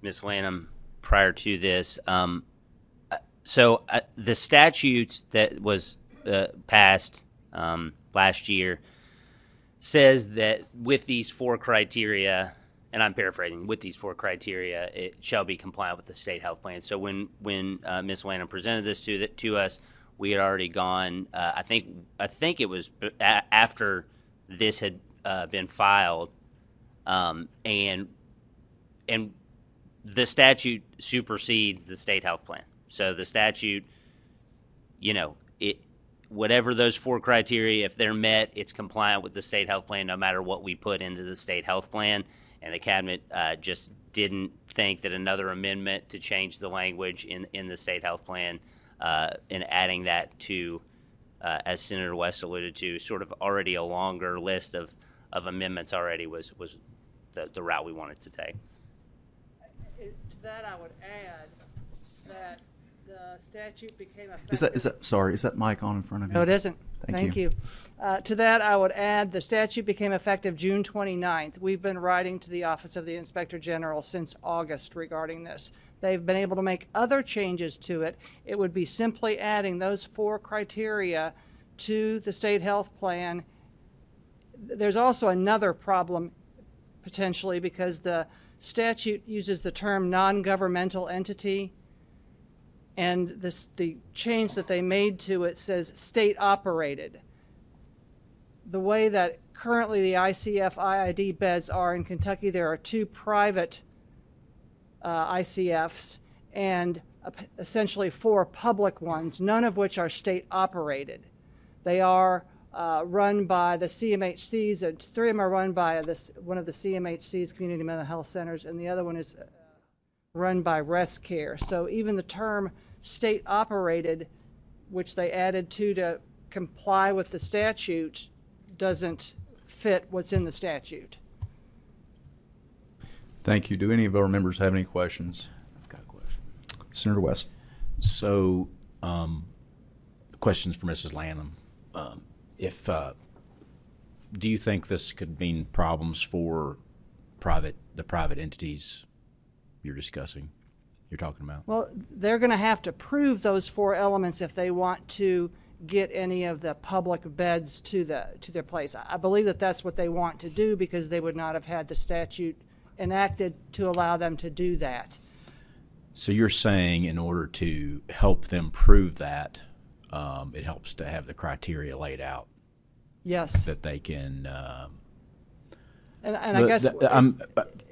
Ms. Lanham prior to this. So the statute that was passed last year says that with these 4 criteria, and I'm paraphrasing, with these 4 criteria, it shall be compliant with the state health plan. So when Ms. Lanham presented this to us, we had already gone. I think it was after this had been filed, and the statute supersedes the state health plan. So the statute, whatever those 4 criteria, if they're met, it's compliant with the state health plan, no matter what we put into the state health plan. And the cabinet just didn't think that another amendment to change the language in the state health plan and adding that to, as Senator West alluded to, sort of already a longer list of amendments already was the route we wanted to take. To that I would add that the statute became effective. Is that mic on in front of you? No, it isn't. Thank you. To that, I would add the statute became effective June 29th. We've been writing to the Office of the Inspector General since August regarding this. They've been able to make other changes to it. It would be simply adding those 4 criteria to the state health plan. There's also another problem potentially because the statute uses the term non-governmental entity, and the change that they made to it says state operated. The way that currently the ICF IID beds are in Kentucky, there are 2 private ICFs and essentially 4 public ones, none of which are state operated. They are run by the CMHCs, and 3 of them are run by one of the CMHC's community mental health centers, and the other one is run by Rest Care. So even the term state operated, which they added to comply with the statute, doesn't fit what's in the statute. Thank you. Do any of our members have any questions? I've got a question. Senator West. So, questions for Mrs. Lanham. Do you think this could mean problems for the private entities you're talking about? Well, they're going to have to prove those 4 elements if they want to get any of the public beds to their place. I believe that that's what they want to do because they would not have had the statute enacted to allow them to do that. So you're saying in order to help them prove that, it helps to have the criteria laid out. Yes. That they can. And I guess.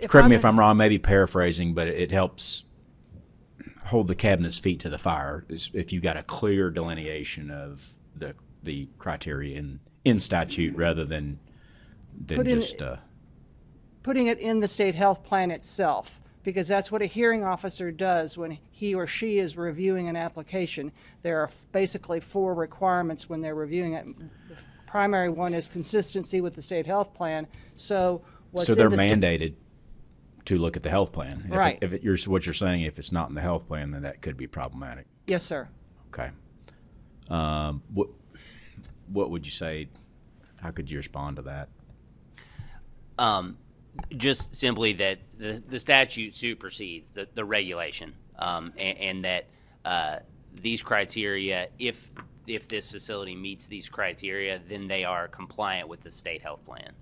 Correct me if I'm wrong. Maybe paraphrasing, but it helps hold the cabinet's feet to the fire if you got a clear delineation of the criteria in statute rather than just putting it in the state health plan itself, because that's what a hearing officer does when he or she is reviewing an application. There are basically 4 requirements when they're reviewing it. The primary one is consistency with the state health plan. So they're mandated to look at the health plan. Right. What you're saying, if it's not in the health plan, then that could be problematic. Yes, sir. Okay. What would you say? How could you respond to that? Just simply that the statute supersedes the regulation, and that these criteria, if this facility meets these criteria, then they are compliant with the state health plan,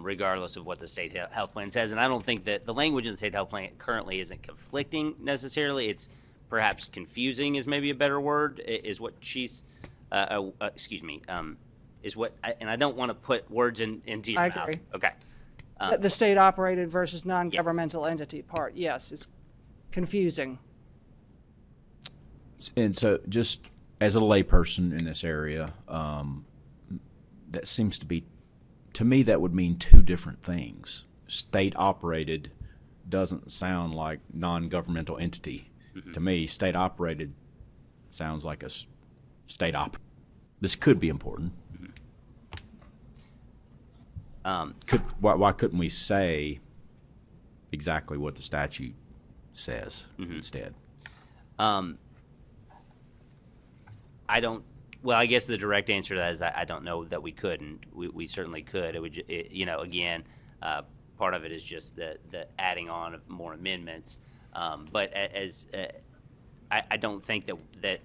regardless of what the state health plan says. And I don't think that the language in the state health plan currently isn't conflicting necessarily. It's perhaps confusing is maybe a better word, is what she's, is what, and I don't want to put words into your mouth. I agree. Okay. The state operated versus non-governmental entity part, yes, is confusing. And so just as a layperson in this area, that seems to be, to me, that would mean 2 different things. State operated doesn't sound like non-governmental entity. Mm-hmm. To me, state operated sounds like a state op. This could be important. Why couldn't we say exactly what the statute says instead? I guess the direct answer to that is I don't know that we couldn't. We certainly could. It would, again, part of it is just the adding on of more amendments. But I don't think that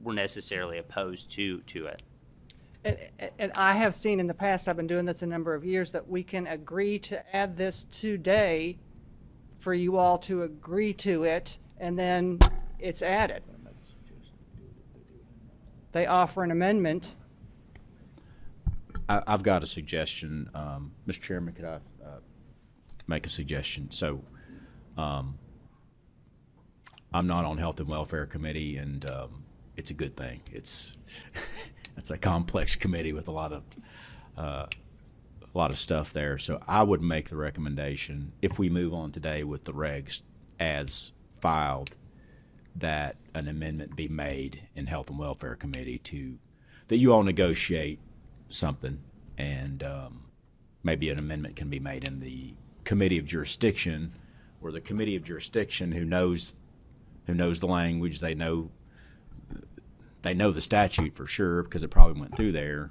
we're necessarily opposed to it. And I have seen in the past, I've been doing this a number of years, that we can agree to add this today for you all to agree to it, and then it's added. They offer an amendment. I've got a suggestion. Mr. Chairman, could I make a suggestion? So I'm not on Health and Welfare Committee, and it's a good thing. It's a complex committee with a lot of stuff there. So I would make the recommendation, if we move on today with the regs as filed, that an amendment be made in Health and Welfare Committee that you all negotiate something, and maybe an amendment can be made in the Committee of Jurisdiction, where the Committee of Jurisdiction, who knows the language, they know they know the statute for sure because it probably went through there.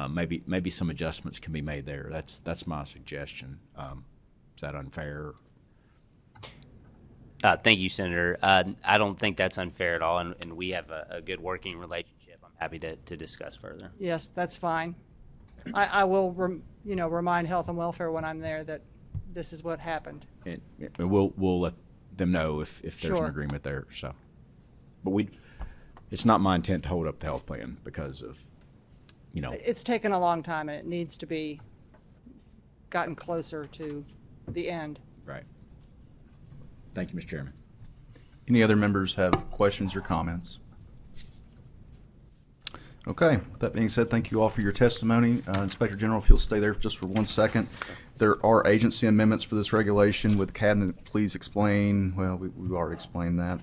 Maybe some adjustments can be made there. That's my suggestion. Is that unfair? Thank you, Senator. I don't think that's unfair at all, and we have a good working relationship. I'm happy to discuss further. Yes, that's fine. I will, remind Health and Welfare when I'm there that this is what happened. And we'll let them know if there's Sure. an agreement there. So, but it's not my intent to hold up the health plan because of, It's taken a long time, and it needs to be gotten closer to the end. Right. Thank you, Mr. Chairman. Any other members have questions or comments? Okay, with that being said, thank you all for your testimony. Inspector General, if you'll stay there just for 1 second. There are agency amendments for this regulation. Would the cabinet please explain? Well, we've already explained that.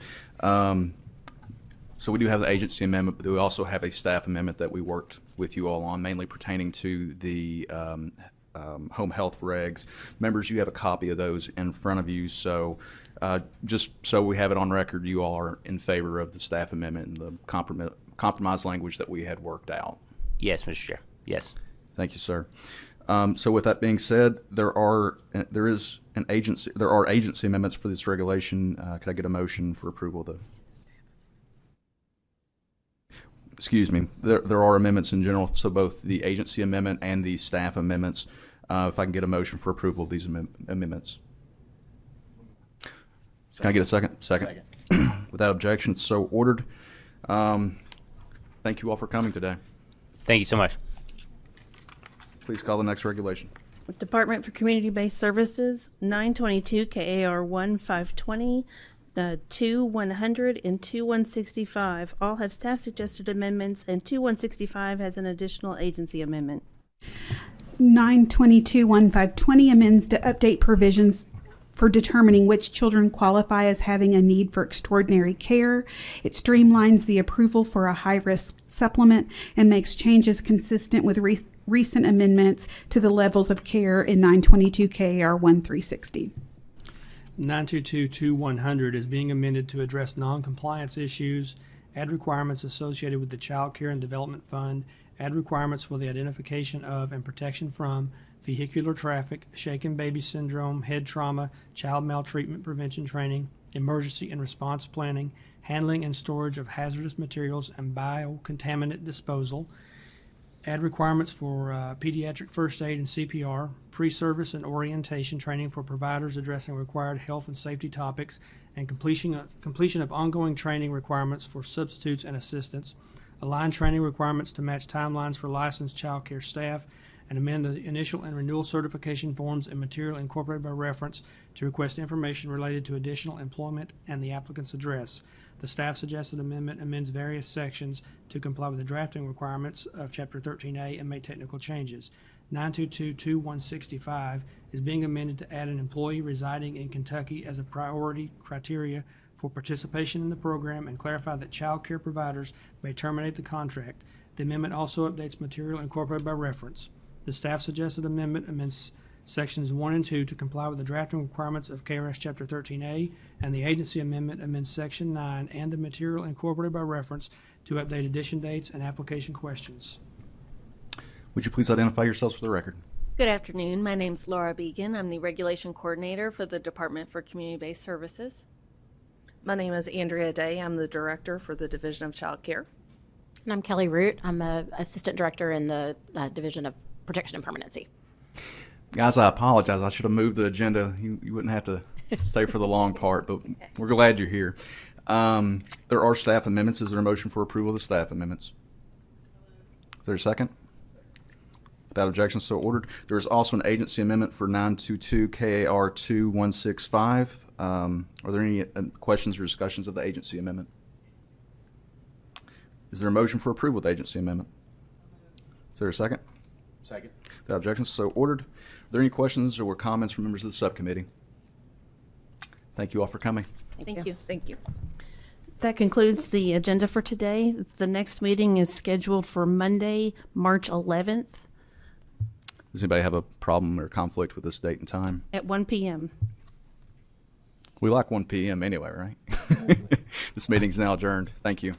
So we do have the agency amendment, but we also have a staff amendment that we worked with you all on, mainly pertaining to the home health regs. Members, you have a copy of those in front of you, so just so we have it on record, you all are in favor of the staff amendment and the compromise language that we had worked out. Yes, Mr. Chair. Yes. Thank you, sir. So with that being said, there are agency amendments for this regulation. Could I get a motion for approval of the? Excuse me. There are amendments in general, so both the agency amendment and the staff amendments. If I can get a motion for approval of these amendments. Can I get a second? Second. Without objection, so ordered. Thank you all for coming today. Thank you so much. Please call the next regulation. Department for Community-Based Services, 922 KAR 1520, 2100, and 2165. All have staff suggested amendments, and 2165 has an additional agency amendment. 922-1520 amends to update provisions for determining which children qualify as having a need for extraordinary care. It streamlines the approval for a high-risk supplement and makes changes consistent with recent amendments to the levels of care in 922 KAR 1360. 922-2100 is being amended to address non-compliance issues, add requirements associated with the Child Care and Development Fund, add requirements for the identification of and protection from vehicular traffic, shaken baby syndrome, head trauma, child maltreatment prevention training, emergency and response planning, handling and storage of hazardous materials, and biocontaminant disposal. Add requirements for pediatric first aid and CPR, pre-service and orientation training for providers addressing required health and safety topics, and completion of ongoing training requirements for substitutes and assistants. Align training requirements to match timelines for licensed child care staff, and amend the initial and renewal certification forms and material incorporated by reference to request information related to additional employment and the applicant's address. The staff suggested amendment amends various sections to comply with the drafting requirements of Chapter 13A and make technical changes. 922-2165 is being amended to add an employee residing in Kentucky as a priority criteria for participation in the program and clarify that child care providers may terminate the contract. The amendment also updates material incorporated by reference. The staff suggested amendment amends Sections 1 and 2 to comply with the drafting requirements of KRS Chapter 13A, and the agency amendment amends Section 9 and the material incorporated by reference to update addition dates and application questions. Would you please identify yourselves for the record? Good afternoon. My name's Laura Began. I'm the Regulation Coordinator for the Department for Community-Based Services. My name is Andrea Day. I'm the Director for the Division of Child Care. And I'm Kelly Root. I'm an Assistant Director in the Division of Protection and Permanency. Guys, I apologize. I should have moved the agenda. You wouldn't have to stay for the long part, but we're glad you're here. There are staff amendments. Is there a motion for approval of the staff amendments? Is there a second? Without objection, so ordered. There is also an agency amendment for 922 KAR 2165. Are there any questions or discussions of the agency amendment? Is there a motion for approval of the agency amendment? Is there a second? Second. Without objection, so ordered. Are there any questions or comments from members of the subcommittee? Thank you all for coming. Thank you. Thank you. That concludes the agenda for today. The next meeting is scheduled for Monday, March 11th Does anybody have a problem or conflict with this date and time? at 1 p.m. We like 1 p.m. anyway, right? This meeting's now adjourned. Thank you.